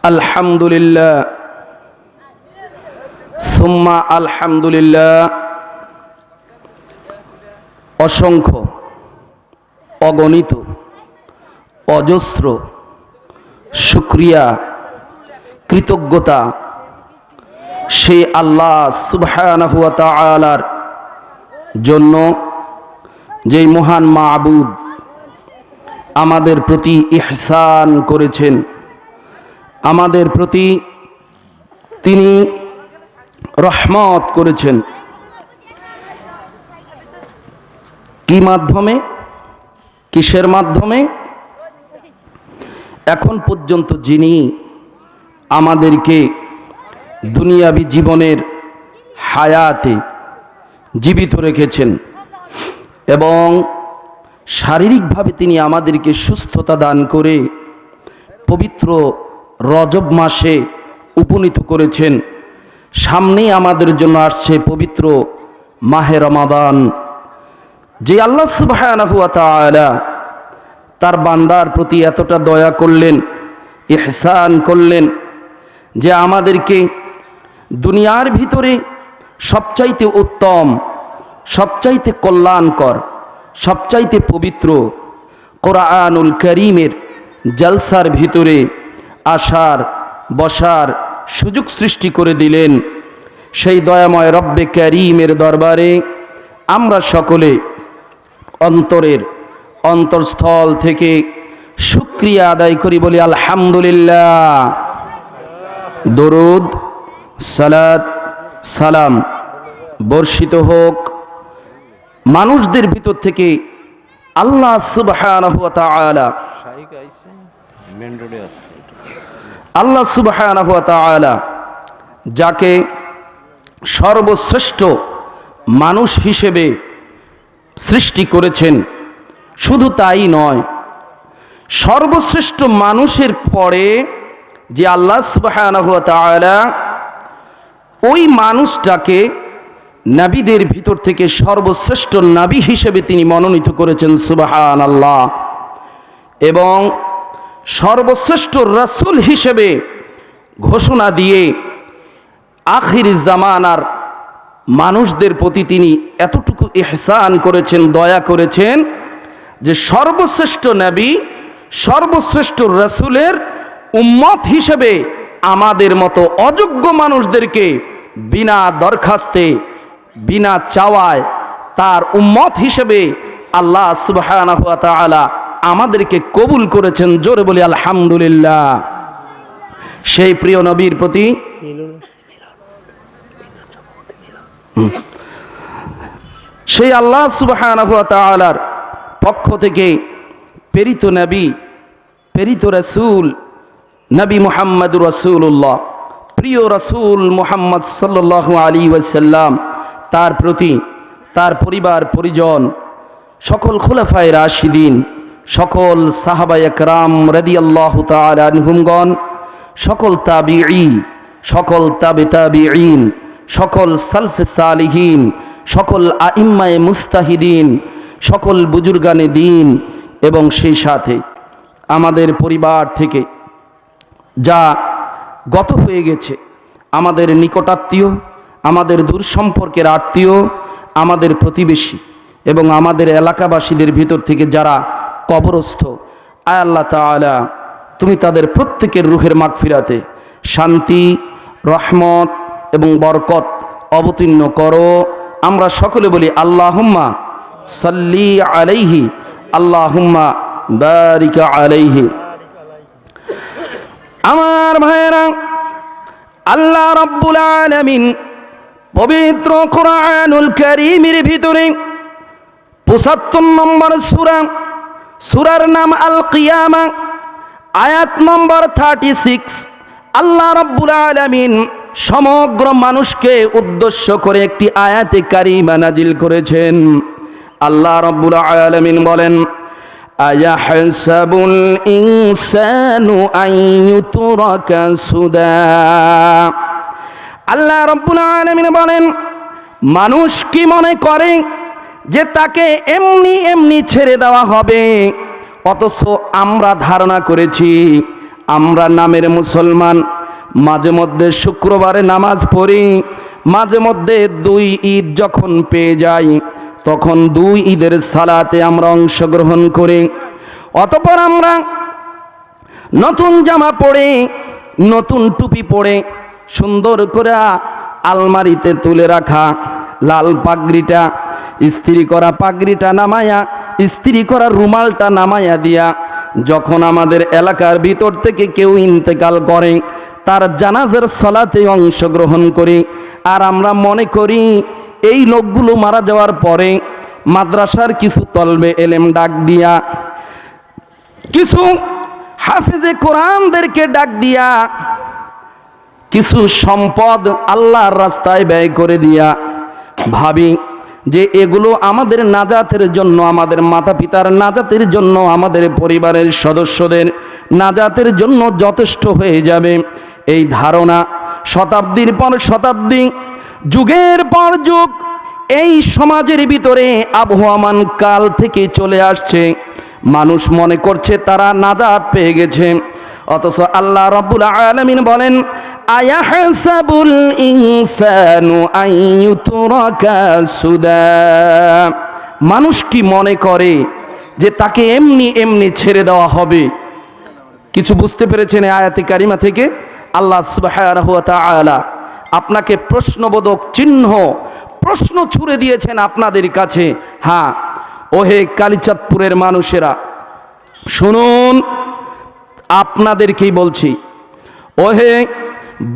আলহামদুলিল্লাহ সুম্মা আলহামদুলিল্লাহ। অসংখ্য, অগণিত, অজস্র শুকরিয়া, কৃতজ্ঞতা সেই আল্লাহ সুবহানাহু ওয়া তাআলার জন্য, যেই মহান মাবুদ আমাদের প্রতি ইহসান করেছেন, আমাদের প্রতি তিনি রহমত করেছেন। কি মাধ্যমে, কিসের মাধ্যমে? এখন পর্যন্ত যিনি আমাদেরকে দুনিয়াবী জীবনের হায়াতে জীবিত রেখেছেন এবং শারীরিকভাবে তিনি আমাদেরকে সুস্থতা দান করে পবিত্র রজব মাসে উপনীত করেছেন। সামনেই আমাদের জন্য আসছে পবিত্র মাহে রমাদান, যে আল্লাহ সুবহানাহু ওয়া তাআলা তার বান্দার প্রতি এতটা দয়া করলেন, ইহসান করলেন, যে আমাদেরকে দুনিয়ার ভিতরে সবচাইতে উত্তম, সবচাইতে কল্যাণকর, সবচাইতে পবিত্র কোরআনুল কারীমের জলসার ভিতরে আসার, বসার সুযোগ সৃষ্টি করে দিলেন। সেই দয়াময় রব্বে কারীমের দরবারে আমরা সকলে অন্তরস্থল থেকে শুকরিয়া আদায় করি, বলি আলহামদুলিল্লাহ। দরুদ, সালাত, সালাম বর্ষিত হোক মানুষদের ভিতর থেকে আল্লাহ সুবহানাহু ওয়া তাআলা, আল্লাহ সুবহানাহু ওয়া তাআলা যাকে সর্বশ্রেষ্ঠ মানুষ হিসেবে সৃষ্টি করেছেন। শুধু তাই নয়, সর্বশ্রেষ্ঠ মানুষের পরে যে আল্লাহ সুবহানাহু ওয়া তাআলা ওই মানুষটাকে নবীদের ভিতর থেকে সর্বশ্রেষ্ঠ নবী হিসেবে তিনি মনোনীত করেছেন, সুবহানাল্লাহ। এবং সর্বশ্রেষ্ঠ রাসূল হিসেবে ঘোষণা দিয়ে আখির জামানার মানুষদের প্রতি তিনি এতটুকু ইহসান করেছেন, দয়া করেছেন, যে সর্বশ্রেষ্ঠ নবী, সর্বশ্রেষ্ঠ রাসূলের উম্মত হিসেবে আমাদের মতো অযোগ্য মানুষদেরকে বিনা দরখাস্তে, বিনা চাওয়ায় তার উম্মত হিসেবে আল্লাহ সুবহানাহু ওয়া তাআলা আমাদেরকে কবুল করেছেন। জোরে বলি আলহামদুলিল্লাহ। সেই প্রিয় নবীর প্রতি সেই আল্লাহ সুবহানাহু ওয়া তাআলার পক্ষ থেকে প্রেরিত নবী, প্রেরিত রাসূল নবী মুহাম্মদুর রাসূলুল্লাহ, প্রিয় রাসূল মুহাম্মদ সাল্লাল্লাহু আলাইহি ওয়াসাল্লাম, তার প্রতি, তার পরিবার পরিজন, সকল খুলাফায়ে রাশিদিন, সকল সাহাবায়ে কেরাম রাদিয়াল্লাহু তাআলা আনহুমগণ, সকল তাবিঈ, সকল তাবে তাবিঈন, সকল সালফে সালিহিন, সকল আইম্মায়ে মুস্তাহিদিন, সকল বুজুর্গানে দিন, এবং সেই সাথে আমাদের পরিবার থেকে যা গত হয়ে গেছে, আমাদের নিকটাত্মীয়, আমাদের দূর সম্পর্কের আত্মীয়, আমাদের প্রতিবেশী এবং আমাদের এলাকাবাসীদের ভিতর থেকে যারা কবরস্থ, আয় আল্লাহ তাআলা তুমি তাদের প্রত্যেকের রুহের মাগফিরাতে শান্তি, রহমত এবং বরকত অবতীর্ণ করো। আমরা সকলে বলি আল্লাহুম্মা সাল্লি আলাইহি, আল্লাহুম্মা বারিক আলাইহি। আমার ভাইয়েরা, আল্লাহ রাব্বুল আলামিন পবিত্র কোরআনুল কারীমের ভিতরে ৭৫ নম্বর সূরা, সূরার নাম আল কিয়ামা, আয়াত নম্বর 36, আল্লাহ রাব্বুল আলামিন সমগ্র মানুষকে উদ্দেশ্য করে একটি আয়াতে কারিমা নাজিল করেছেন। আল্লাহ রাব্বুল আলামিন বলেন, আয়াহসাবুল ইনসানু আন ইউতরাকা সুদা। আল্লাহ রাব্বুল আলামিন বলেন, মানুষ কি মনে করে যে তাকে এমনি এমনি ছেড়ে দেওয়া হবে? অথচ আমরা ধারণা করেছি, আমরা নামের মুসলমান, মাঝে মধ্যে শুক্রবারে নামাজ পড়ি, মাঝে মধ্যে 2 ঈদ যখন পেয়ে যাই তখন 2 ঈদের সালাতে আমরা অংশগ্রহণ করি। অতঃপর আমরা নতুন জামা পরে, নতুন টুপি পরে, সুন্দর করে আলমারিতে তুলে রাখা লাল পাগড়িটা, ইস্ত্রি করা পাগড়িটা নামায়া, ইস্ত্রি করা রুমালটা নামায়া দিয়া যখন আমাদের এলাকার ভিতর থেকে কেউ ইন্তেকাল করে তার জানাজার সালাতে অংশগ্রহণ করি। আর আমরা মনে করি এই লোকগুলো মারা যাওয়ার পরে মাদ্রাসার কিছু তলবে এলেম ডাক দিয়া, কিছু হাফেজে কোরআনদেরকে ডাক দিয়া, কিছু সম্পদ আল্লাহর রাস্তায় ব্যয় করে দিয়া ভাবি যে এগুলো আমাদের নাজাতের জন্য, আমাদের মাতা পিতার নাজাতের জন্য, আমাদের পরিবারের সদস্যদের নাজাতের জন্য যথেষ্ট হয়ে যাবে। এই ধারণা শতাব্দীর পর শতাব্দী, যুগের পর যুগ এই সমাজের ভিতরে আবহমান কাল থেকে চলে আসছে। মানুষ মনে করছে তারা নাজাত পেয়ে গেছে, অথচ আল্লাহ রাব্বুল আলামিন বলেন, আয়াহসাবুল ইনসানু আইয়ুতরাকা সুদা। মানুষ কি মনে করে যে তাকে এমনি এমনি ছেড়ে দেওয়া হবে? কিছু বুঝতে পেরেছেন এই আয়াতে কারিমা থেকে? আল্লাহ সুবহানাহু ওয়া তাআলা আপনাকে প্রশ্নবোধক চিহ্ন, প্রশ্ন ছুড়ে দিয়েছেন আপনাদের কাছে। হ্যাঁ, ওহে কালিচাঁদপুরের মানুষেরা শুনুন, আপনাদেরকেই বলছি। ওহে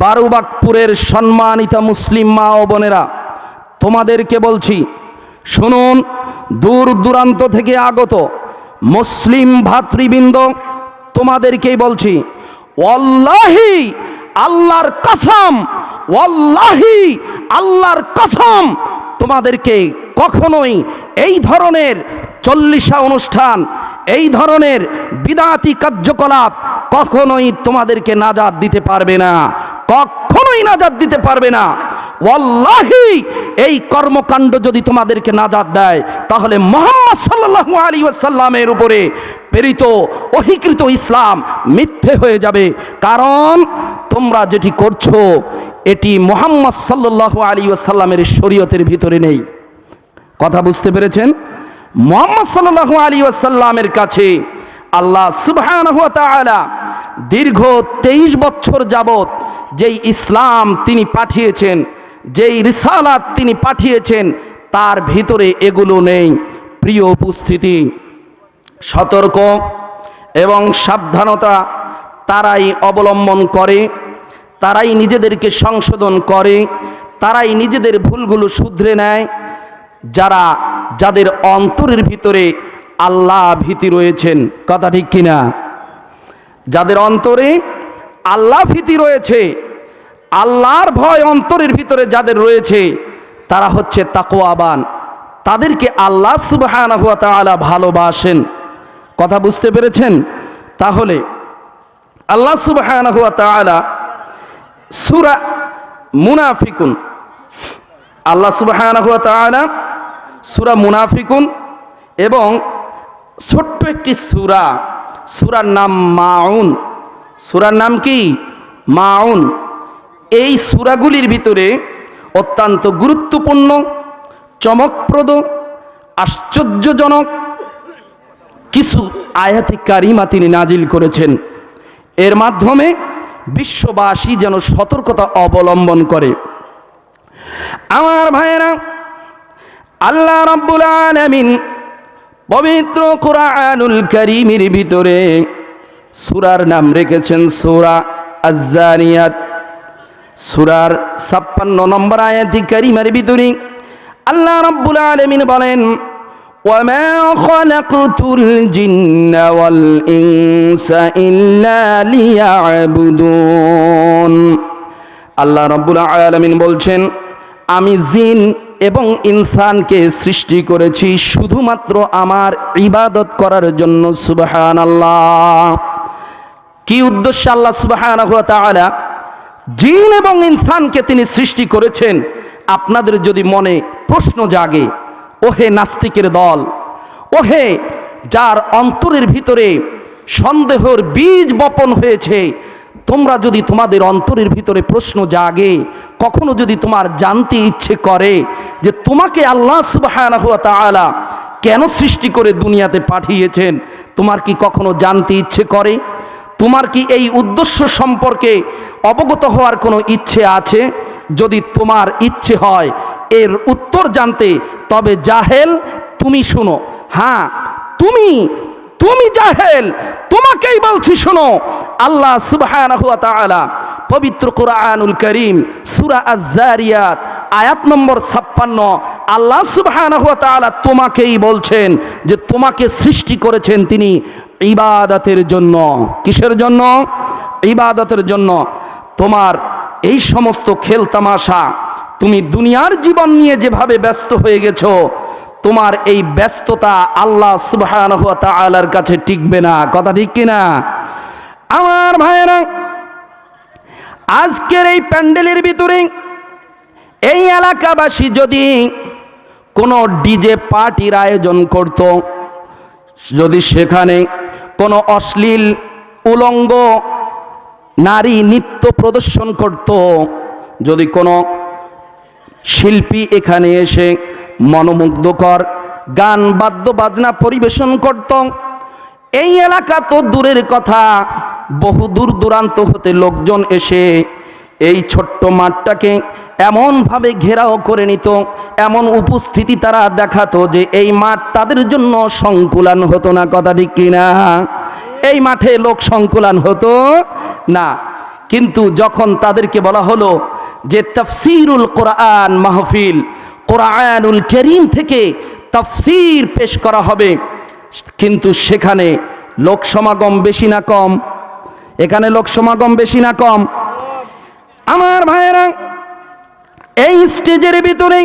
বারুবাকপুরের সম্মানিতা মুসলিম মা ও বোনেরা, তোমাদেরকে বলছি শুনুন। দূর দূরান্ত থেকে আগত মুসলিম ভাতৃবৃন্দ, তোমাদেরকেই বলছি, ওয়াল্লাহি আল্লাহর কসম, ওয়াল্লাহি আল্লাহর কসম, তোমাদেরকে কখনোই এই ধরনের চল্লিশা অনুষ্ঠান, এই ধরনের বিদআতি কার্যকলাপ কখনোই তোমাদেরকে নাজাত দিতে পারবে না, কখনোই নাজাত দিতে পারবে না। ওয়াল্লাহি এই কর্মকাণ্ড যদি তোমাদেরকে নাজাত দেয় তাহলে মুহাম্মদ সাল্লাল্লাহু আলাইহি ওয়াসাল্লামের উপরে প্রেরিত অহিকৃত ইসলাম মিথ্যে হয়ে যাবে। কারণ তোমরা যেটি করছো এটি মুহাম্মদ সাল্লাল্লাহু আলাইহি ওয়াসাল্লামের শরীয়তের ভিতরে নেই। কথা বুঝতে পেরেছেন? মুহাম্মদ সাল্লাল্লাহু আলাইহি ওয়াসাল্লামের কাছে আল্লাহ সুবহানাহু ওয়া তাআলা দীর্ঘ 23 বছর যাবত যেই ইসলাম তিনি পাঠিয়েছেন, যেই রিসালাত তিনি পাঠিয়েছেন, তার ভিতরে এগুলো নেই। প্রিয় উপস্থিতি, সতর্ক এবং সাবধানতা তারাই অবলম্বন করে, তারাই নিজেদেরকে সংশোধন করে, তারাই নিজেদের ভুলগুলো শুধরে নেয় যাদের অন্তরের ভিতরে আল্লাহ ভীতি রয়েছেন। কথা ঠিক কিনা? যাদের অন্তরে আল্লাহ ভীতি রয়েছে, আল্লাহর ভয় অন্তরের ভিতরে যাদের রয়েছে, তারা হচ্ছে তাকওয়াবান, তাদেরকে আল্লাহ সুবহানাহু ওয়া তাআলা ভালোবাসেন। কথা বুঝতে পেরেছেন? তাহলে আল্লাহ সুবহানাহু ওয়া তাআলা সূরা মুনাফিকুন, আল্লাহ সুবহানাহু ওয়া তাআলা সূরা মুনাফিকুন এবং ছোট্ট একটি সূরার নাম মাউন। সূরার নাম কি? মাউন। এই সূরাগুলির ভিতরে অত্যন্ত গুরুত্বপূর্ণ, চমকপ্রদ, আশ্চর্যজনক কিছু আয়াতে কারিমা তিনি নাজিল করেছেন। এর মাধ্যমে বিশ্ববাসী যেন সতর্কতা অবলম্বন করে। আমার ভাইয়েরা, আল্লাহ রাব্বুল আলামিন পবিত্র কুরআনুল কারীমের ভিতরে সূরার নাম রেখেছেন সূরা আয-যারিয়াত। সূরার 56 নম্বর আয়াতে কারিমার ভিতরে আল্লাহ রাব্বুল আলামিন বলেন, ওয়ামা খালাকতুল জিন্না ওয়াল ইনসা ইল্লা লিয়াবুদুন। আল্লাহ রাব্বুল আলামিন বলছেন, আমি জিন এবং ইনসানকে সৃষ্টি করেছি শুধুমাত্র আমার ইবাদত করার জন্য। সুবহানাল্লাহ। কি উদ্দেশ্যে আল্লাহ সুবহানাহু ওয়া তাআলা জিন এবং ইনসানকে তিনি সৃষ্টি করেছেন? আপনাদের যদি মনে প্রশ্ন জাগে, ওহে নাস্তিকের দল, ওহে যার অন্তরের ভিতরে সন্দেহের বীজ বপন হয়েছে। তোমরা যদি তোমাদের অন্তরের ভিতরে প্রশ্ন জাগে, কখনো যদি তোমার জানতে ইচ্ছে করে যে তোমাকে আল্লাহ সুবহানাহু ওয়া তাআলা কেন সৃষ্টি করে দুনিয়াতে পাঠিয়েছেন, তোমার কি কখনো জানতে ইচ্ছে করে? তোমার কি এই উদ্দেশ্য সম্পর্কে অবগত হওয়ার কোনো ইচ্ছে আছে? যদি তোমার ইচ্ছে হয় এর উত্তর জানতে, তবে জাহেল তুমি শুনো। হ্যাঁ, তুমি জাহেল, তোমাকেই বলছি শোনো। আল্লাহ সুবহানাহু ওয়া তাআলা পবিত্র কোরআনুল কারীম সূরা আয-যারিয়াত আয়াত নম্বর 56 আল্লাহ সুবহানাহু ওয়া তাআলা তোমাকেই বলছেন যে তোমাকে সৃষ্টি করেছেন তিনি ইবাদতের জন্য। কিসের জন্য? ইবাদতের জন্য। তোমার এই সমস্ত খেল তামাশা, তুমি দুনিয়ার জীবন নিয়ে যেভাবে ব্যস্ত হয়ে গেছো, তোমার এই ব্যস্ততা আল্লাহ সুবহানাহু ওয়া তাআলার কাছে টিকবে না। কথা ঠিক কিনা আমার ভাইয়েরা? আজকের এই প্যান্ডেলের ভিতরে এই এলাকাবাসী যদি কোনো ডিজে পার্টির আয়োজন করত, যদি সেখানে কোনো অশ্লীল উলঙ্গ নারী নৃত্য প্রদর্শন করত, যদি কোনো শিল্পী এখানে এসে মনোমুগ্ধকর গান বাদ্য বাজনা পরিবেশন করত, এই এলাকা তো দূরের কথা, বহু দূর দূরান্ত হতে লোকজন এসে এই ছোট্ট মাঠটাকে এমনভাবে ঘেরাও করে নিত, এমন উপস্থিতি তারা দেখাতো যে এই মাঠ তাদের জন্য সংকুলান হতো না। কথা ঠিক কিনা? এই মাঠে লোক সংকুলান হতো না। কিন্তু যখন তাদেরকে বলা হলো যে তাফসীরুল কোরআন মাহফিল, কোরআনুল কারীম থেকে তাফসীর পেশ করা হবে, কিন্তু সেখানে লোক সমাগম বেশি না কম? এখানে লোক সমাগম বেশি না কম? আমার ভাইয়েরা, এই স্টেজের ভিতরে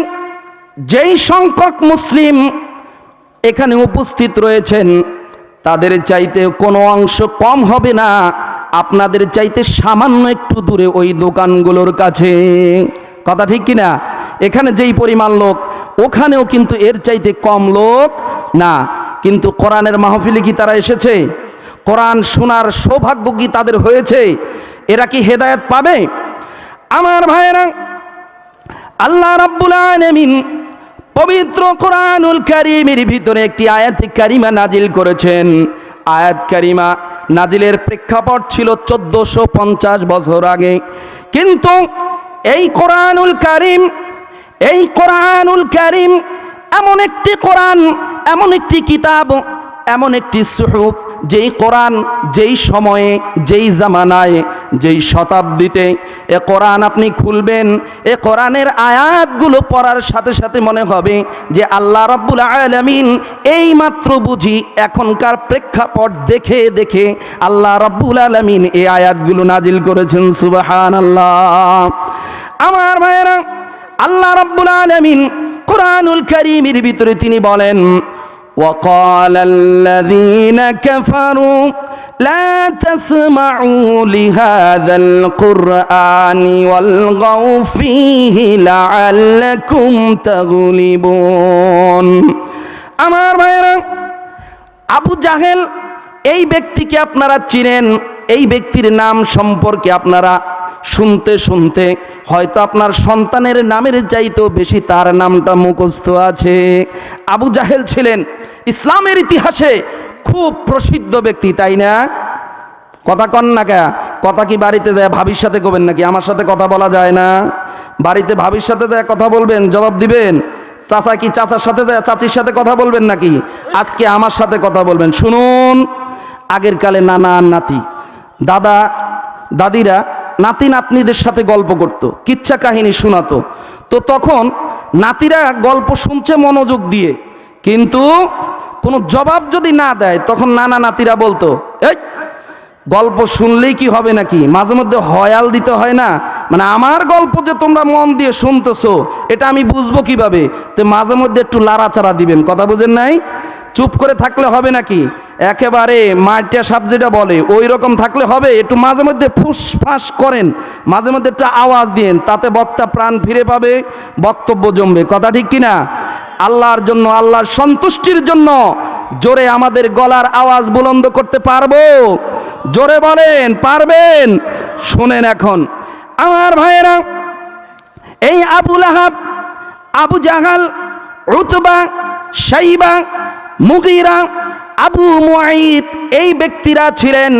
যেই সংখ্যক মুসলিম এখানে উপস্থিত রয়েছেন, তাদের চাইতে কোনো অংশ কম হবে না আপনাদের চাইতে সামান্য একটু দূরে ওই দোকানগুলোর কাছে। কথা ঠিক কিনা? এখানে যেই পরিমাণ লোক, ওখানেও কিন্তু এর চাইতে কম লোক না। কিন্তু কোরআনের মাহফিলে কি তারা এসেছে? কোরআন শোনার সৌভাগ্য কি তাদের হয়েছে? এরা কি হেদায়েত পাবে? আমার ভাইয়েরা, আল্লাহ রাব্বুল আলামিন পবিত্র কোরআনুল কারীমের ভিতরে একটি আয়াত কারিমা নাজিল করেছেন। আয়াত কারিমা নাজিলের প্রেক্ষাপট ছিল 1450 বছর আগে। কিন্তু এই কোরআনুল কারীম এমন একটি কোরআন, এমন একটি কিতাব, এমন একটি সুহুফ, যেই কোরআন যেই সময়ে, যেই জামানায়, যেই শতাব্দীতে এ কোরআন আপনি খুলবেন, এ কোরআনের আয়াতগুলো পড়ার সাথে সাথে মনে হবে যে আল্লাহ রাব্বুল আলামিন এই মাত্র বুঝি এখনকার প্রেক্ষাপট দেখে দেখে আল্লাহ রাব্বুল আলামিন এই আয়াতগুলো নাজিল করেছেন। সুবহানাল্লাহ। আমার ভাইয়েরা, আল্লাহ রাব্বুল আলামিন কোরআনুল কারীমের ভিতরে তিনি বলেন, وقال الذين كفروا لا تسمعوا لهذا القرآن والغوا فيه لعلكم تغلبون। আমার ভাইরা, আবু জাহেল এই ব্যক্তিকে আপনারা চিনেন, এই ব্যক্তির নাম সম্পর্কে আপনারা শুনতে শুনতে হয়তো আপনার সন্তানের নামের চাইতেও বেশি তার নামটা মুখস্থ আছে। আবু জাহেল ছিলেন ইসলামের ইতিহাসে খুব প্রসিদ্ধ ব্যক্তি, তাই না? কথা কন না কে? কথা কি বাড়িতে যায় ভাবির সাথে কবেন নাকি? আমার সাথে কথা বলা যায় না? বাড়িতে ভাবির সাথে যায় কথা বলবেন, জবাব দিবেন। চাচা কি চাচার সাথে যায় চাচির সাথে কথা বলবেন নাকি? আজকে আমার সাথে কথা বলবেন। শুনুন, আগের কালে নানা নাতি, দাদা দাদিরা নাতি নাতনিদের সাথে গল্প করত, কিচ্ছা কাহিনী শোনাতো। তো তখন নাতিরা গল্প শুনছে মনোযোগ দিয়ে, কিন্তু কোনো জবাব যদি না দেয় তখন নানা নাতিরা বলতো, এই গল্প শুনলেই কি হবে নাকি? মাঝে মধ্যে হয়াল দিতে হয় না? মানে আমার গল্প যে তোমরা মন দিয়ে শুনতেছো এটা আমি বুঝবো কিভাবে? তো মাঝে মধ্যে একটু লাড়াচাড়া দিবেন। কথা বুঝেন নাই? চুপ করে থাকলে হবে নাকি? একেবারে মাটিয়া সাপ যেটা বলে ওই রকম থাকলে হবে? একটু মাঝে মধ্যে ফুসফাস করেন, মাঝে মধ্যে একটু আওয়াজ দিন, তাতে বক্তা প্রাণ ফিরে পাবে, বক্তব্য জমবে। কথা ঠিক কিনা? আল্লাহর জন্য, আল্লাহর সন্তুষ্টির জন্য জোরে আমাদের গলার আওয়াজ বুলন্দ করতে পারবো? জোরে বলেন, পারবেন? শুনেন এখন আমার ভাইয়েরা, এই আবু লাহাব, আবু জাহাল, উতবা, শাইবা, মুগীরা, আবু মুআইদ, এই ব্যক্তিরা ছিলেন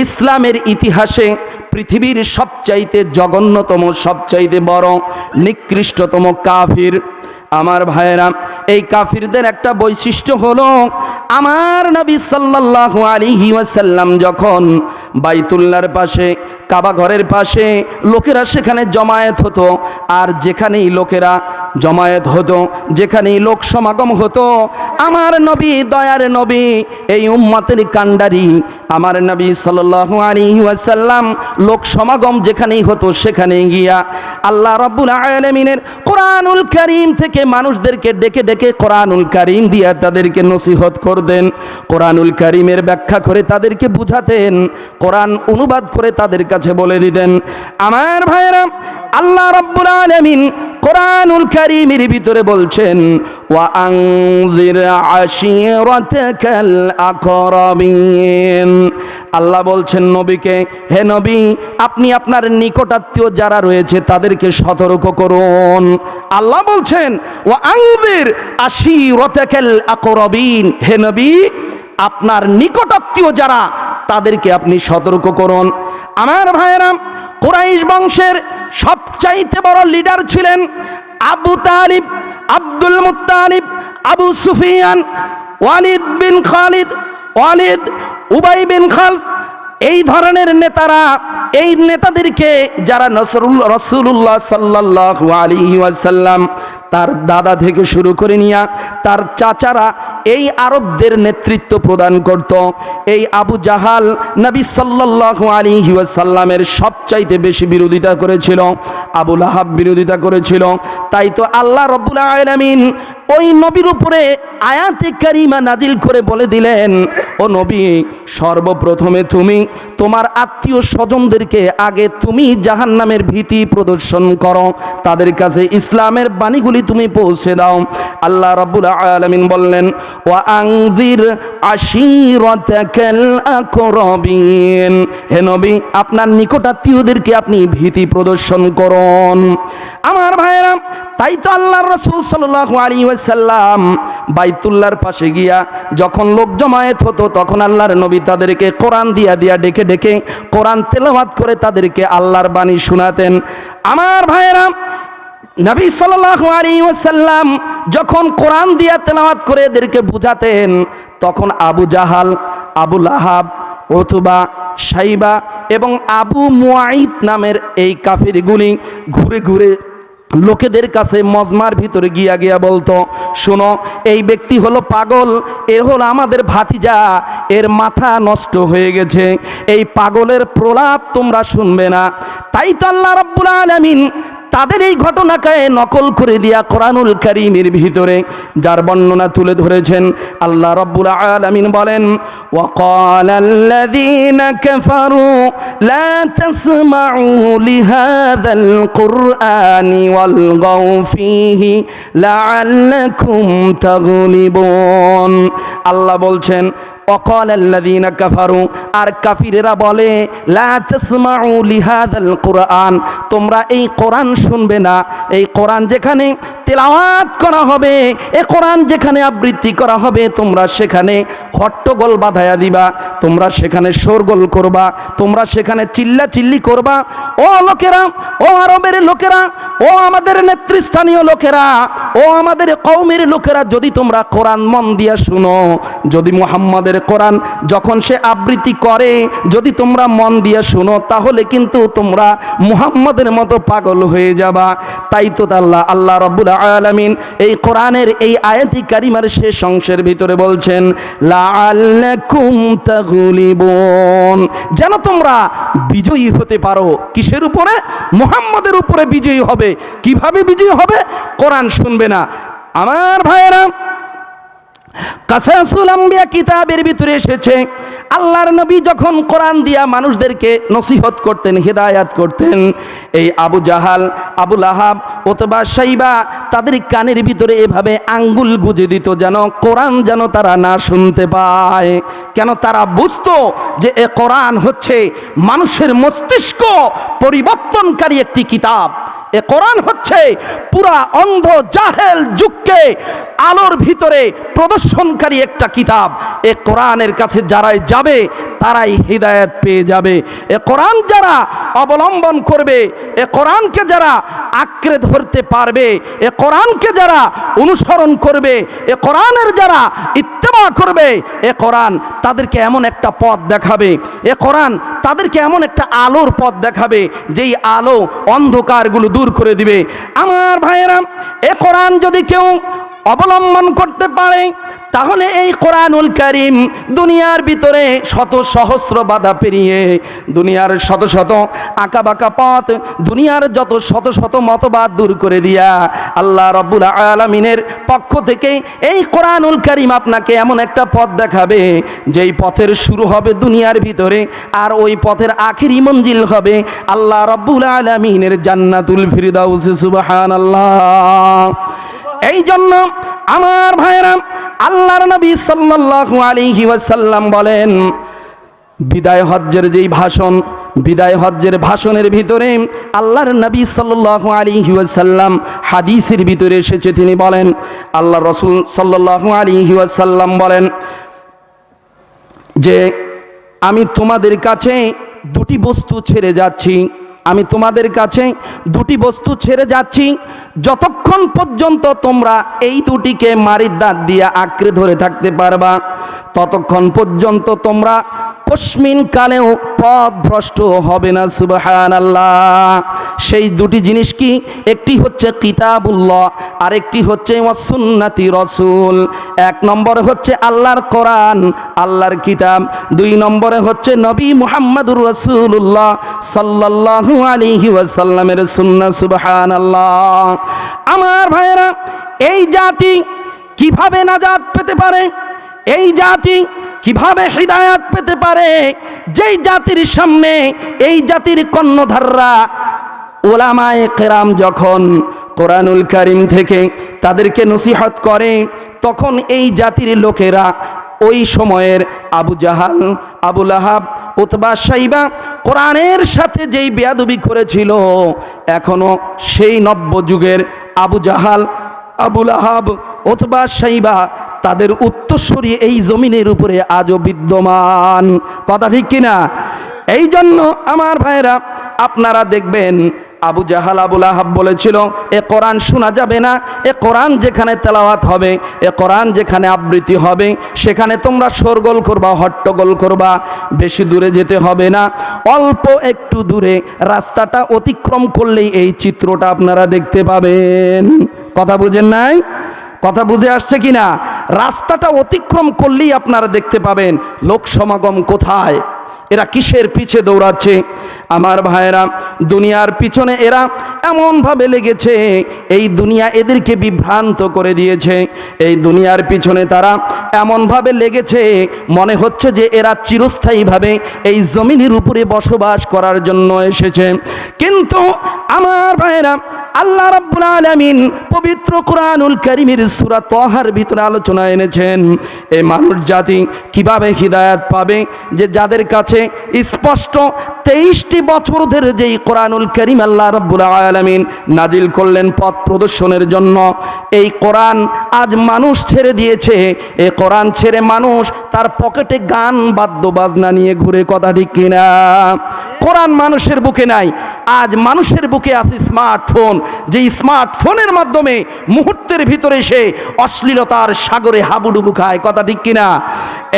ইসলামের ইতিহাসে পৃথিবীর সবচাইতে জঘন্যতম, সবচাইতে বড় নিকৃষ্টতম কাফির। আমার ভাইয়েরা, এই কাফিরদের একটা বৈশিষ্ট্য হলো, আমার নবী সাল্লাল্লাহু আলাইহি ওয়াসাল্লাম যখন বাইতুল্লাহর পাশে, কাবা ঘরের পাশে লোকেরা সেখানে জমায়েত হতো, আর যেখানেই লোকেরা জমায়েত হতো, যেখানেই লোক সমাগম হতো, আমার নবী, দয়ার নবী, এই উম্মতের কান্ডারি আমার নবী সাল্লাল্লাহু আলাইহি ওয়াসাল্লাম লোক সমাগম যেখানেই হতো সেখানেই গিয়া আল্লাহ রাব্বুল আলামিনের কোরআনুল কারীম থেকে মানুষদেরকে ডেকে ডেকে কোরআনুল কারীম দিয়া তাদেরকে নসিহত করতেন, কোরআনুল কারীমের ব্যাখ্যা করে তাদেরকে বুঝাতেন, কোরআন অনুবাদ করে তাদের কাছে বলে দিতেন। আমার ভাইয়েরা, আল্লাহ রাব্বুল আলামিন কোরআনুল কারীমের ভিতরে বলছেন, ওয়া আনজির আশিরাতাকাল আকরাবিন। আল্লাহ বলছেন নবীকে, হে নবী, আপনি আপনার নিকটাত্মীয় যারা রয়েছে তাদেরকে সতর্ক করুন। আল্লাহ বলছেন, ওয়া আনজির আশিরাতাকাল আকরাবিন, হে নবী, আপনার নিকটাত্মীয় যারা তাদেরকে আপনি সতর্ক করুন। আমার ভাইয়েরা, কুরাইশ বংশের সবচাইতে বড় লিডার ছিলেন আবু তালিব, আব্দুল মুত্তালিব, আবু সুফিয়ান, ওয়ালিদ বিন খালিদ, ওয়ালিদ, উবাই বিন খালফ, এই ধরনের নেতারা, এই নেতাদেরকে যারা রাসূলুল্লাহ সাল্লাল্লাহু আলাইহি ওয়াসাল্লাম তার দাদা থেকে শুরু করে নিয়া তার চাচারা এই আরবদের নেতৃত্ব প্রদান করত। এই আবু জাহাল নবী সাল্লাল্লাহু আলাইহি ওয়াসাল্লামের সবচাইতে বেশি বিরোধিতা করেছিল, আবু লাহাব বিরোধিতা করেছিল। তাই তো আল্লাহ রাব্বুল আলামিন ওই নবীর উপরে আয়াতে কারিমা নাজিল করে বলে দিলেন, ও নবী, সর্বপ্রথমে তুমি তোমার আত্মীয় স্বজনদেরকে আগে তুমি জাহান্নামের ভীতি প্রদর্শন করো, তাদের কাছে ইসলামের বাণীগুলি তুমি পৌঁছে দাও। আল্লাহ রাব্বুল আলামিন বললেন, ওয়া আনজির আশিরাতাকাল আকরাবিন, হে নবী, আপনার নিকটাত্মীয়দেরকে আপনি ভীতি প্রদর্শন করুন। আমার ভাইয়েরা, তাই তো আল্লাহর রাসূল সাল্লাল্লাহু আলাইহি ওয়াসাল্লাম বাইতুল্লাহর পাশে গিয়া যখন লোক জমায়েত হতো, তখন আল্লাহর নবী তাদেরকে কোরআন দিয়া দিয়া ডেকে ডেকে কোরআন তেলাওয়াত করে তাদেরকে আল্লাহর বাণী শোনাতেন। আমার ভাইয়েরা, নবী সাল্লাল্লাহু আলাইহি ওয়াসাল্লাম যখন কোরআন দিয়া তেলাওয়াত করে এদেরকে বুঝাতেন, তখন আবু জাহাল, আবু লাহাব, উতবা, শাইবা এবং আবু মুআইদ নামের এই কাফিরগুলি ঘুরে ঘুরে লোকেদের কাছে মজমার ভিতরে গিয়া গিয়া বলতো, শোনো, এই ব্যক্তি হলো পাগল, এর হলো আমাদের ভাতিজা, এর মাথা নষ্ট হয়ে গেছে, এই পাগলের প্রলাপ তোমরা শুনবে না। তাই তো আল্লাহ রাব্বুল আলামিন তাদের এই ঘটনাকে নকল করে দিয়া কোরআনুল কারীমের ভিতরে যার বর্ণনা তুলে ধরেছেন। আল্লাহ রাব্বুল আলামিন বলেন, ওয়া ক্বালাল্লাযীনা কাফারু লা তাসমাউ লিহাযাল কুরআনি ওয়ালগাউ ফীহি লাআল্লাকুম তাগলিবুন। আল্লাহ বলছেন, ওয়াকালাল্লাযীনা কাফারু, আর কাফিরেরা বলে, লা তাসমাউ লিহাযাল কুরআন, তোমরা এই কোরআন শুনবে না, এই কোরআন যেখানে তেলাওয়াত করা হবে, এই কোরআন যেখানে আবৃত্তি করা হবে, তোমরা সেখানে হট্টগোল বাঁধায়া দিবা, তোমরা সেখানে শোরগোল করবা, তোমরা সেখানে চিল্লা চিল্লি করবা। ও লোকেরা, ও আরবের লোকেরা, ও আমাদের নেতৃস্থানীয় লোকেরা, ও আমাদের কওমের লোকেরা, যদি তোমরা কোরআন মন দিয়া শুনো, যদি মুহাম্মাদের কোরআন যখন সে আবৃত্তি করে যদি তোমরা মন দিয়ে শুনো, তাহলে কিন্তু তোমরা মুহাম্মাদের মতো পাগল হয়ে যাবা। তাই তো আল্লাহ রাব্বুল আলামিন এই কোরআনের এই আয়াতি কারিমার শেষ অংশের ভিতরে বলছেন, লাআল্লাকুম তাগলিবুন, যেন তোমরা বিজয়ী হতে পারো। কিসের উপরে? মুহাম্মাদের উপরে বিজয়ী হবে। কিভাবে বিজয়ী হবে? কোরআন শুনবে না। আমার ভাইয়েরা, কাসাসুল আম্বিয়া কিতাবের ভিতরে এসেছে, আল্লাহর নবী যখন কোরআন দিয়া মানুষদেরকে নসিহত করতেন, হিদায়াত করতেন, এই আবু জাহাল, আবু লাহাব, উতবা, শাইবা তাদের কানের ভিতরে এভাবে আঙ্গুল গুজে দিত যেন কোরআন যেন তারা না শুনতে পায়। কেন? তারা বুঝতো যে এ কোরআন হচ্ছে মানুষের মস্তিষ্ক পরিবর্তনকারী একটি কিতাব। এ কোরআন হচ্ছে পুরা অন্ধ জাহেল যুগকে আলোর ভিতরে প্রদর্শনকারী একটা কিতাব। এ কোরআনের কাছে যারাই যাবে তারাই হিদায়াত পেয়ে যাবে। এ কোরআন যারা অবলম্বন করবে, এ কোরআনকে যারা আঁকড়ে ধরতে পারবে, এ কোরআনকে যারা অনুসরণ করবে, এ কোরআনের যারা ইত্তেবা করবে, এ কোরআন তাদেরকে এমন একটা পথ দেখাবে, এ কোরআন তাদেরকে এমন একটা আলোর পথ দেখাবে যেই আলো অন্ধকারগুলো দূর করে দিবে। আমার ভাইয়েরা, এ কোরআন যদি কেউ অবলম্বন করতে পারে তাহলে এই কোরআনুল কারীম দুনিয়ার ভিতরে শত সহস্র বাধা পেরিয়ে, দুনিয়ার শত শত আঁকা বাঁকা পথ, দুনিয়ার যত শত শত মতবাদ দূর করে দিয়া আল্লাহ রাব্বুল আলামিনের পক্ষ থেকে এই কোরআনুল কারীম আপনাকে এমন একটা পথ দেখাবে যেই পথের শুরু হবে দুনিয়ার ভিতরে, আর ওই পথের আখেরি মঞ্জিল হবে আল্লাহ রাব্বুল আলামিনের জান্নাতুল ফিরদাউস। সুবহানাল্লাহ। এই জন্য আমার ভাইরা, আল্লাহর নবী সাল্লাল্লাহু আলাইহি ওয়াসাল্লাম বলেন, বিদায় হজ্জের যেই ভাষণ, বিদায় হজ্জের ভাষণের ভিতরে আল্লাহর নবী সাল্লাল্লাহু আলাইহি ওয়াসাল্লাম হাদিসের ভিতরে এসেছে, তিনি বলেন, আল্লাহর রাসূল সাল্লাল্লাহু আলাইহি ওয়াসাল্লাম বলেন যে আমি তোমাদের কাছে দুটি বস্তু ছেড়ে যাচ্ছি, আমি তোমাদের কাছে দুটি বস্তু ছেড়ে যাচ্ছি, যতক্ষণ পর্যন্ত তোমরা এই দুটিকে মারির দাঁত দিয়ে আঁকড়ে ধরে থাকতে পারবা ততক্ষণ পর্যন্ত তোমরা কসমিন কালেও পথভ্রষ্ট হবে না। সুবহানাল্লাহ। সেই দুটি জিনিস কি? একটি হচ্ছে কিতাবুল্লাহ, আর একটি হচ্ছে সুন্নতি রাসূল। এক নম্বরে হচ্ছে আল্লাহর কোরআন, আল্লাহর কিতাব। দুই নম্বরে হচ্ছে নবী মুহাম্মদুর রাসূলুল্লাহ সাল্লাল্লাহু আলাইহি ওয়াসাল্লামের সুন্নাহ। সুবহানাল্লাহ। আমার ভাইয়েরা, এই জাতি কিভাবে নাজাত পেতে পারে, এই জাতি কিভাবে হিদায়াত পেতে পারে? যেই জাতির সামনে এই জাতির কর্ণধাররা উলামায়ে কেরাম যখন কোরআনুল কারীম থেকে তাদেরকে নসিহত করে, তখন এই জাতির লোকেরা ওই সময়ের আবু জাহাল, আবু লাহাব, উতবা, শাইবা কোরআনের সাথে যেই বেয়াদবি করেছিল, এখনো সেই নব্য যুগের আবু জাহাল, আবু লাহাব, উতবা, শাইবা তাদের উত্তরসূরি এই জমিনের উপরে আজও বিদ্যমান। কথা ঠিক কিনা? এই জন্য আমার ভাইরা, আপনারা দেখবেন আবু জাহাল, আবু লাহাব বলেছিল এ কোরআন শোনা যাবে না, এ কোরআন যেখানে তেলাওয়াত হবে, এ কোরআন যেখানে আবৃত্তি হবে সেখানে তোমরা শোরগোল করবা, হট্টগোল করবা, বেশি দূরে যেতে হবে না, অল্প একটু দূরে রাস্তাটা অতিক্রম করলেই এই চিত্রটা আপনারা দেখতে পাবেন। কথা বুঝেন নাই? কথা বুঝে আসছে কিনা? রাস্তাটা অতিক্রম করলেই আপনারা দেখতে পাবেন লোক সমাগম কোথায়, এরা কিসের পিছে দৌড়াচ্ছে। আমার ভাইয়েরা, দুনিয়ার পিছনে এরা এমনভাবে লেগেছে, এই দুনিয়া এদেরকে বিভ্রান্ত করে দিয়েছে। এই দুনিয়ার পিছনে তারা এমনভাবে লেগেছে, মনে হচ্ছে যে এরা চিরস্থায়ীভাবে এই জমিনের উপরে বসবাস করার জন্য এসেছে। কিন্তু আমার ভাইয়েরা, আল্লাহ রাব্বুল আলামিন পবিত্র কোরআনুল কারীমের সূরা তাহার ভিতরে আলোচনা এনেছেন এই মানুষ জাতি কিভাবে হিদায়াত পাবে, যে যাদের কাছে স্পষ্ট 23টি বছর ধরে যেই কোরআনুল কারীম আল্লাহ রাব্বুল আলামিন নাজিল করলেন পথ প্রদর্শনের জন্য, এই কোরআন আজ মানুষ ছেড়ে দিয়েছে। এই কোরআন ছেড়ে মানুষ তার পকেটে গান বাদ্য বাজনা নিয়ে ঘুরে। কথা ঠিক কিনা? কোরআন মানুষের বুকে নাই, আজ মানুষের বুকে আছে স্মার্টফোন, যে স্মার্টফোনের মাধ্যমে মুহূর্তের ভিতরে সে অশ্লীলতার সাগরে হাবুডুবু খায়। কথা ঠিক কিনা?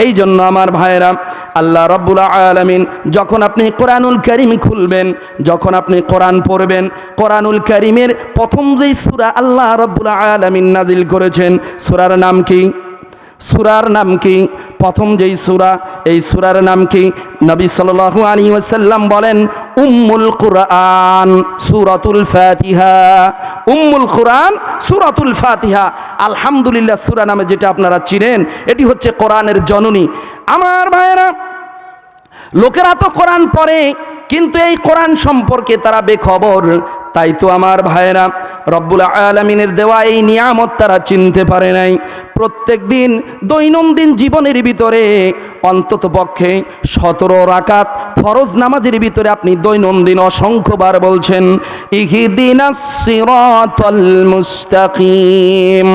এই জন্য আমার ভাইয়েরা, আল্লাহ রাব্বুল আলামিন যখন আপনি কোরআনুল কারীম খুলবেন, যখন আপনি কোরআন পড়বেন, কোরআনুল কারীমের প্রথম যেই সূরা আল্লাহ রাব্বুল আলামিন নাজিল করেছেন, সূরার নাম কি? সূরার নাম কি? প্রথম যেই সূরা, এই সূরার নাম কি? নবী সাল্লাল্লাহু আলাইহি ওয়াসাল্লাম বলেন উম্মুল কুরআন, সূরাতুল ফাতিহা। উম্মুল কুরআন সূরাতুল ফাতিহা। আলহামদুলিল্লাহ সূরা নামে যেটা আপনারা চিনেন, এটি হচ্ছে কোরআনের জননী। আমার ভাইয়েরা, লোকেরা তো কোরআন পড়ে, কিন্তু এই কোরআন সম্পর্কে তারা বেখবর। তাই তো আমার ভাইয়েরা, রব্বুল আলামিনের দেওয়া এই নিয়ামত তারা চিনতে পারে নাই। প্রত্যেক দিন দৈনন্দিন জীবনের ভিতরে অন্তত পক্ষে 17 রাকাত ফরজ নামাজের ভিতরে আপনি দৈনন্দিন অসংখ্যবার বলছেন ইহদিনাস সিরাতাল মুস্তাকিম।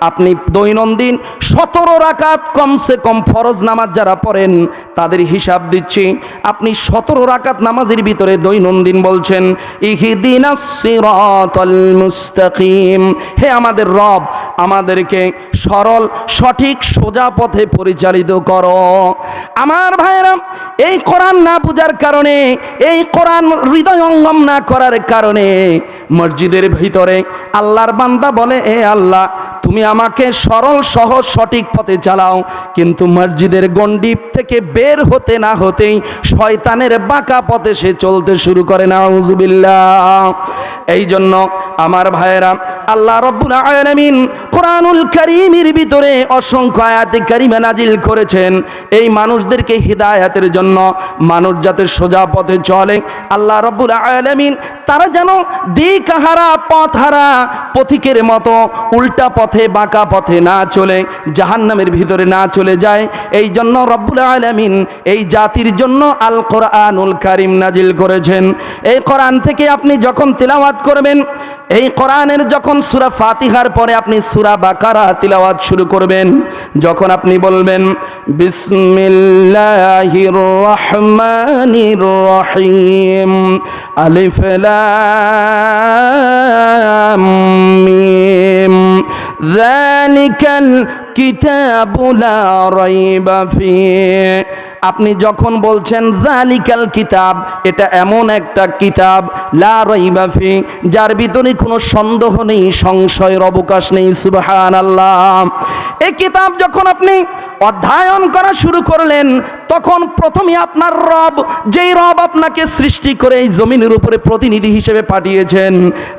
আপনি দৈনন্দিন 17 রাকাত কমসে কম ফরজ নামাজ যারা পড়েন তাদের হিসাব দিচ্ছি, আপনি 17 রাকাত নামাজের ভিতরে দৈনন্দিন বলছেন ইহদিনাস সিরাতাল মুস্তাকিম। হে আমাদের রব, আমাদেরকে সরল সঠিক সোজা পথে পরিচালিত করো। আমার ভাইরা, এই কোরআন না বুঝার কারণে, এই কোরআন হৃদয়ঙ্গম না করার কারণে মসজিদের ভিতরে আল্লাহর বান্দা বলে এ আল্লাহ তুমি আমাকে সরল সহজ সঠিক পথে চালাও, কিন্তু মসজিদের গণ্ডি থেকে বের হতে না হতেই শয়তানের বাঁকা পথে সে চলতে শুরু করে। নাউজুবিল্লাহ। এই জন্য আমার ভাইয়েরা, আল্লাহ রাব্বুল আলামিন কোরআনুল কারীমের ভিতরে অসংখ্য আয়াতে কারিমা নাজিল করেছেন এই মানুষদেরকে হিদায়াতের জন্য, মানুষ যাতে সোজা পথে চলে। আল্লাহ রাব্বুল আলামিন তারা যেন দিকহারা পথহারা পথিকের মতো উল্টা পথে বাঁকা পথে না চলে, জাহান্নামের ভিতরে না চলে যায়। এই জন্য রব্বুল আলামিন এই জাতির জন্য আল কোরআনুল কারীম নাজিল করেছেন। এই কোরআন থেকে আপনি যখন তিলাওয়াত করবেন, এই কোরআনের যখন সূরা ফাতিহার পরে আপনি সূরা বাকারা তিলাওয়াত শুরু করবেন, যখন আপনি বলবেন বিসমিল্লাহির রহমানির রহিম আলিফ লাম মিম যালিকাল কিতাবু লা রাইবা ফিহি, আপনি যখন বলছেন যালিকাল কিতাব, এটা এমন একটা কিতাব লা রাইবা ফিহি, যার ভিতরে কোনো সন্দেহ নেই, সংশয়ের অবকাশ নেই। সুবহানাল্লাহ। এই কিতাব যখন আপনি অধ্যয়ন করা শুরু করলেন, তখন প্রথমে আপনার রব, যেই রব আপনাকে সৃষ্টি করে এই জমিনের উপরে প্রতিনিধি হিসেবে পাঠিয়েছেন,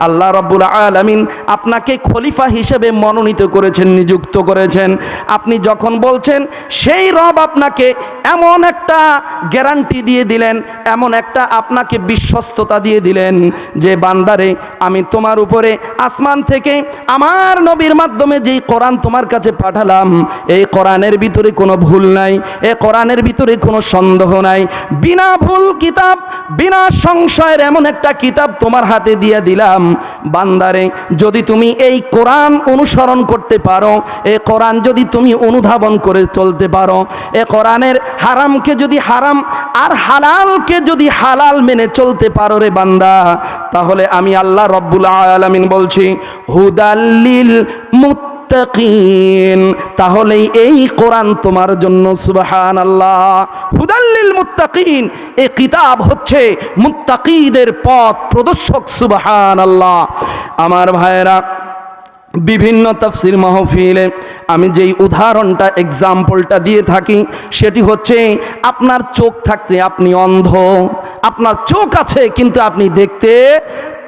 আল্লাহ রাব্বুল আলামিন আপনাকে খলিফা হিসেবে মনোনীত করেছেন, নিযুক্ত করেছেন। আপনি যখন বলছেন, সেই রব আপনাকে এমন একটা গ্যারান্টি দিয়ে দিলেন, এমন একটা আপনাকে বিশ্বস্ততা দিয়ে দিলেন যে বান্দারে, আমি তোমার উপরে আসমান থেকে আমার নবীর মাধ্যমে যেই কোরআন তোমার কাছে পাঠালাম, এই কোরআনের ভিতরে কোনো ভুল নাই, এই কোরআনের ভিতরে কোনো সন্দেহ নাই, বিনা ভুল কিতাব, বিনা সংশয়ের এমন একটা কিতাব তোমার হাতে দিয়ে দিলাম। বান্দারে, যদি তুমি এই কোরআন অনুসরণ করতে পারো, এই কোরআন যদি তুমি অনুধাবন করে চলতে পারো, এই কোরআনের হারামকে যদি হারাম আর হালালকে যদি হালাল মেনে চলতে পারো রে বান্দা, তাহলে আমি আল্লাহ রব্বুল আলামিন বলছি হুদাল্লিল মুত্তাকিন, তাহলে এই কোরআন তোমার জন্য। সুবহানাল্লাহ। হুদাল্লিল মুত্তাকিন, এই কিতাব হচ্ছে মুত্তাকিদের পথ প্রদর্শক। সুবহানাল্লাহ। আমার ভাইয়েরা, বিভিন্ন তাফসীর মাহফিলে আমি যেই উদাহরণটা এক্সাম্পলটা দিয়ে থাকি, সেটি হচ্ছে আপনার চোখ থাকতে আপনি অন্ধ, আপনার চোখ আছে কিন্তু আপনি দেখতে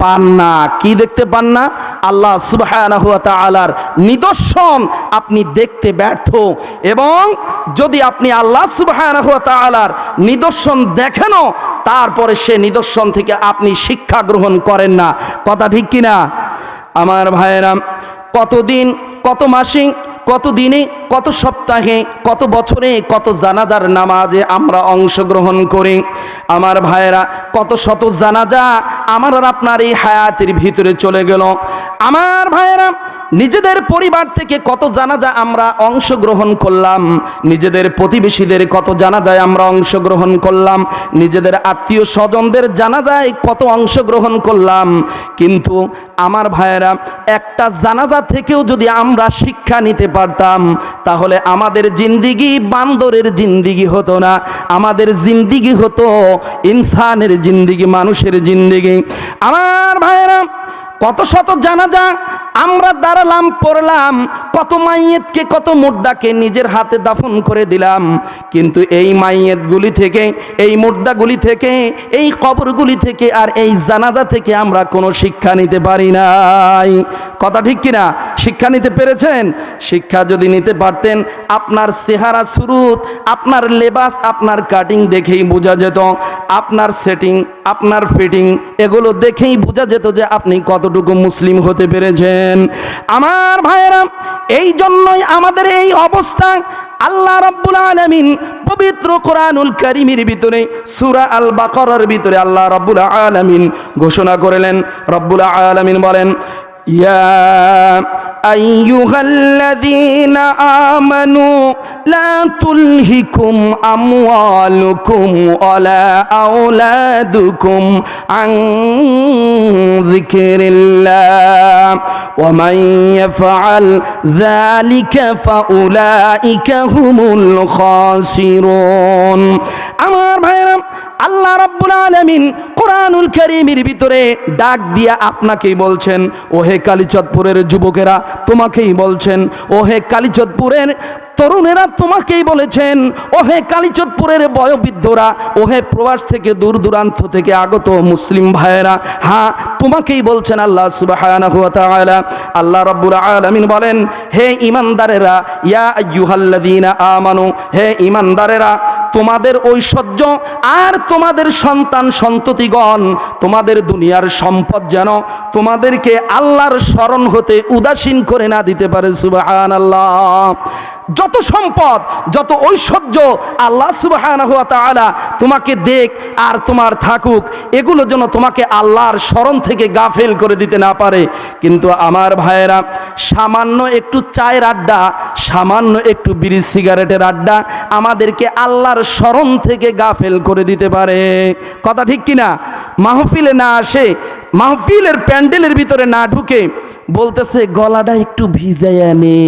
পান না। কি দেখতে পান না? আল্লাহ সুবহানাহু ওয়া তাআলার নিদর্শন আপনি দেখতে ব্যর্থ। এবং যদি আপনি আল্লাহ সুবহানাহু ওয়া তাআলার নিদর্শন দেখেনও, তারপরে সে নিদর্শন থেকে আপনি শিক্ষা গ্রহণ করেন না। কথা ঠিক কিনা? আমার ভাইয়েরা, কতদিন, কত মাসে, কত দিনে, কত সপ্তাহে, কত বছরে, কত জানাজার নামাজে আমরা অংশগ্রহণ করি। আমার ভাইয়েরা, কত শত জানাজা আমার আর আপনার এই হায়াতের ভিতরে চলে গেল। আমার ভাইয়েরা, নিজেদের পরিবার থেকে কত জানাজা আমরা অংশগ্রহণ করলাম, নিজেদের প্রতিবেশীদের কত জানাজায় আমরা অংশগ্রহণ করলাম, নিজেদের আত্মীয় স্বজনদের জানাজায় কত অংশগ্রহণ করলাম। কিন্তু আমার ভাইয়েরা, একটা জানাজা থেকেও যদি আমরা শিক্ষা নিতে পারতাম, তাহলে আমাদের জিন্দিগি বান্দরের জিন্দিগি হতো না, আমাদের জিন্দিগি হতো ইনসানের জিন্দিগি, মানুষের জিন্দিগি। আমার ভাইয়েরা, কত শত জানাজা আমরা দাঁড়ালাম, পড়লাম, কত মাইয়েতকে কত মুর্দাকে নিজের হাতে দাফন করে দিলাম, কিন্তু এই মাইয়েতগুলি থেকে, এই মুর্দাগুলি থেকে, এই কবরগুলি থেকে আর এই জানাজা থেকে আমরা কোনো শিক্ষা নিতে পারি নাই। কথা ঠিক কিনা? শিক্ষা নিতে পেরেছেন? শিক্ষা যদি নিতে পারতেন, আপনার চেহারা সুরুত, আপনার লেবাস, আপনার কাটিং দেখেই বোঝা যেত, আপনার সেটিং, আপনার ফিটিং, এগুলো দেখেই বোঝা যেত যে আপনি কতটুকু মুসলিম হতে পেরেছেন। আমার ভাইয়েরা, এই জন্যই আমাদের এই অবস্থা। আল্লাহ রাব্বুল আলামিন পবিত্র কোরআনুল কারীমের ভিতরে সূরা আল বাকারার ভিতরে আল্লাহ রাব্বুল আলামিন ঘোষণা করলেন, রাব্বুল আলামিন বলেন, ইয়া আইয়ুহাল্লাযীনা আমানু লা তুলহিকুম আমওয়ালুকুম ওয়ালা আওলাদুকুম আন যিকরিল্লাহ ওয়া মান ইয়াফআল যালিকা ফাউলাইকা হুমুল খাসিরুন। আমার ভাইরা, আল্লাহ রাব্বুল আলামিন কোরআনুল কারীমের ভিতরে ডাক দিয়া আপনাকেই বলছেন, ওহে কালীচদপুরের যুবকেরা তোমাকেই বলছেন, ওহে কালীচদপুরের তরুণেরা তোমাকেই বলেছেন, ওহে কালীচদপুরের বয়োবৃদ্ধরা, ওহে প্রবাস থেকে দূর দূরান্ত থেকে আগত মুসলিম ভাইয়েরা, হ্যাঁ তোমাকেই বলছেন আল্লাহ সুবহানাহু ওয়া তাআলা। আল্লাহ রাব্বুল আলামিন বলেন, হে ঈমানদারেরা, ইয়া আইয়ুহাল্লাযীনা আমানু, হে ঈমানদারেরা, তোমাদের ঐশ্বর্য আর তোমাদের সন্তান সন্ততিগণ, তোমাদের দুনিয়ার সম্পদ যেন তোমাদেরকে আল্লাহর স্মরণ হতে উদাসীন করে না দিতে পারে। সুবহানাল্লাহ। যত সম্পদ, যত ঐশ্বর্য আল্লাহ সুবহানাহু ওয়া তাআলা তোমাকে দেখ আর তোমার থাকুক, এগুলো যেন তোমাকে আল্লাহর স্মরণ থেকে গাফেল করে দিতে না পারে। কিন্তু আমার ভাইয়েরা, সামান্য একটু চায়ের আড্ডা, সামান্য একটু বিড়ি সিগারেটের আড্ডা আমাদেরকে আল্লাহর স্মরণ থেকে গাফেল করে দিতে পারে। কথা ঠিক কিনা? মাহফিলে না আসে, মাহফিলের প্যান্ডেলের ভিতরে না ঢুকে বলতেছে গলাটা একটু ভিজাইয়া নে,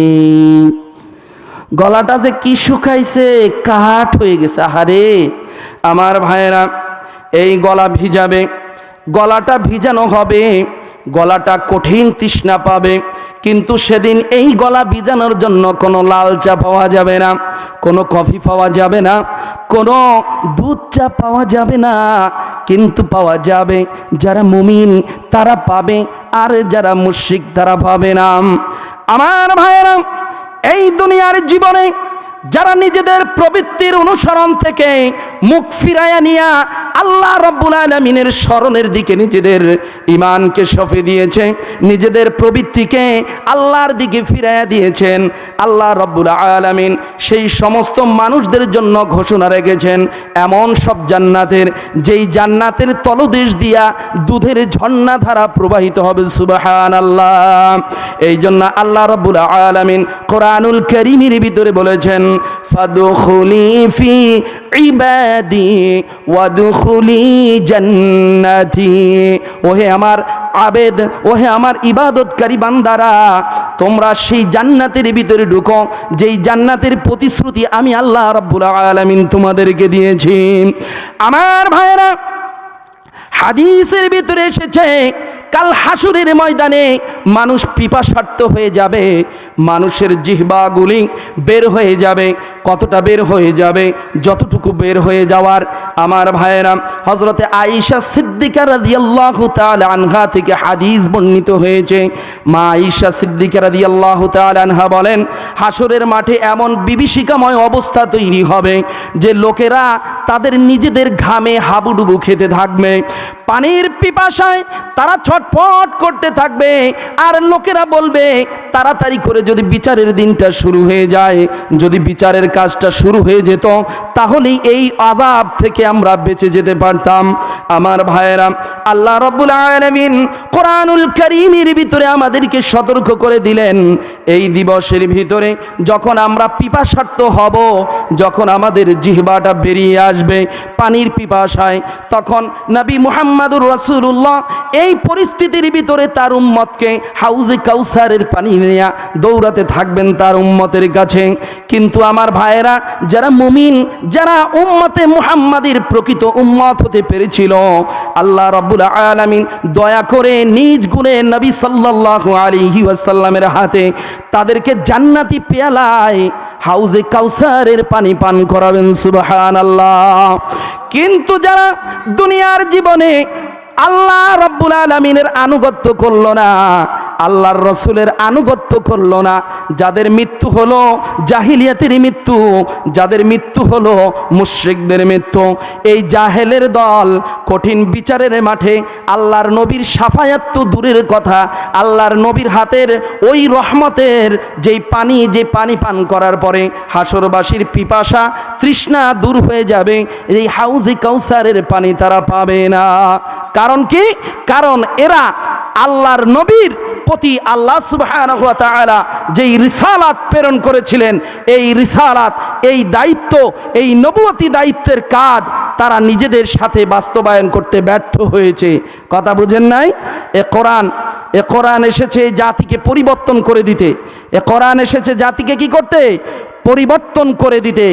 গলাটা যে কি শুকাইছে, কাঠ হয়ে গেছে। আহারে আমার ভাইয়েরা, এই গলা ভিজাবে, গলাটা ভিজানো হবে, গলাটা কঠিন তৃষ্ণা পাবে, কিন্তু সেদিন এই গলা ভিজানোর জন্য কোনো লাল চা পাওয়া যাবে না, কোনো কফি পাওয়া যাবে না, কোনো দুধ চা পাওয়া যাবে না, কিন্তু পাওয়া যাবে যারা মুমিন তারা পাবে, আর যারা মুশরিক তারা পাবে না। আমার ভাইয়েরা, এই দুনিয়ার জীবনে যারা নিজেদের প্রবৃত্তির অনুসরণ থেকে মুখ ফিরাইয়া নিয়া আল্লাহ রাব্বুল আলামিনের স্মরণের দিকে নিজেদের ঈমানকে সঁপে দিয়েছে, নিজেদের প্রবৃত্তিকে আল্লাহর দিকে ফিরাইয়া দিয়েছেন, আল্লাহ রাব্বুল আলামিন সেই সমস্ত মানুষদের জন্য ঘোষণা রেখেছেন এমন সব জান্নাতের, যেই জান্নাতের তলদেশ দিয়া দুধের ঝর্ণা ধারা প্রবাহিত হবে। সুবহানাল্লাহ। এই জন্য আল্লাহ রাব্বুল আলামিন কোরআনুল কারীমের ভিতরে বলেছেন, ফাদখুলি ফি ইবাদি ওয়াদখুলি জান্নাতি। ওহে আমার আবেদ, ওহে আমার ইবাদতকারী বান্দারা, তোমরা সেই জান্নাতের ভিতরে ঢুকো যেই জান্নাতের প্রতিশ্রুতি আমি আল্লাহ রাব্বুল আলামিন তোমাদেরকে দিয়েছি। আমার ভাইয়েরা, হাদিসের ভিতরে এসেছে কাল হাসুরের ময়দানে মানুষ পিপাসার্ত হয়ে যাবে, মানুষের জিহ্বাগুলি বের হয়ে যাবে। কতটা বের হয়ে যাবে? যতটুকু বের হয়ে যাওয়ার। আমার ভাইয়েরা, হযরতে আয়েশা সিদ্দিকা রাদিয়াল্লাহু তাআলা আনহা থেকে হাদিস বর্ণিত হয়েছে। মা আয়েশা সিদ্দিকা রাদিয়াল্লাহু তাআলা আনহা বলেন, হাসরের মাঠে এমন বিভীষিকাময় অবস্থা তৈরি হবে যে লোকেরা তাদের নিজেদের ঘামে হাবুডুবু খেতে থাকবে, পানির পিপাসায় তারা ছটফট করতে থাকবে, আর লোকেরা বলবে তাড়াতাড়ি করে যদি বিচারের দিনটা শুরু হয়ে যায়, যদি বিচারের কাজটা শুরু হয়ে যেত, তাহলেই এই আযাব থেকে আমরা বেঁচে যেতে পারতাম। আমার ভাইয়েরা, আল্লাহ রাব্বুল আলামিন কোরআনুল কারীমের ভিতরে আমাদেরকে সতর্ক করে দিলেন, এই দিবসের ভিতরে যখন আমরা পিপাসার্ত হব, যখন আমাদের জিহ্বাটা বেরিয়ে আসবে পানির পিপাসায়, তখন নবী মুহাম্মদুর রাসূলুল্লাহ এই পরিস্থিতির ভিতরে তার উম্মতকে হাউজে কাউসারের পানি নিয়ে দৌড়াতে থাকবেন তার উম্মতের কাছে। কিন্তু আমার ভাইয়েরা, যারা মুমিন, যারা উম্মতে মুহাম্মাদির প্রকৃত উম্মত হতে পেরেছিল, আল্লাহ রাব্বুল আলামিন দয়া করে নিজ গুণে নবী সাল্লাল্লাহু আলাইহি ওয়াসাল্লামের হাতে তাদেরকে জান্নাতি পেয়ালায় হাউজে কাউসারের পানি পান করাবেন। সুবহানাল্লাহ। কিন্তু যারা দুনিয়ার জীবনে আল্লাহ রাব্বুল আলামিনের আনুগত্য করলো না, আল্লাহর রসুলের আনুগত্য করলো না, যাদের মৃত্যু হলো জাহিলিয়াতের মৃত্যু, যাদের মৃত্যু হলো মুশরিকদের মৃত্যু, এই জাহেলের দল কঠিন বিচারের মাঠে আল্লাহর নবীর শাফায়াত তো দূরের কথা, আল্লাহর নবীর হাতের ওই রহমতের যে পানি পান করার পরে হাসরবাসীর পিপাসা তৃষ্ণা দূর হয়ে যাবে, এই হাউজে কাউসারের পানি তারা পাবে না। কারণ কি? কারণ এরা আল্লাহর নবীর প্রতি আল্লাহ সুবহানাহু ওয়া তাআলা যেই রিসালাত প্রেরণ করেছিলেন, এই রিসালাত, এই দায়িত্ব, এই নবুয়তি দায়িত্বের কাজ তারা নিজেদের সাথে বাস্তবায়ন করতে ব্যর্থ হয়েছে। কথা বুঝেন নাই? এ কোরআন এসেছে জাতিকে পরিবর্তন করে দিতে, এ কোরআন এসেছে জাতিকে কি করতে? পরিবর্তন করে দিতে।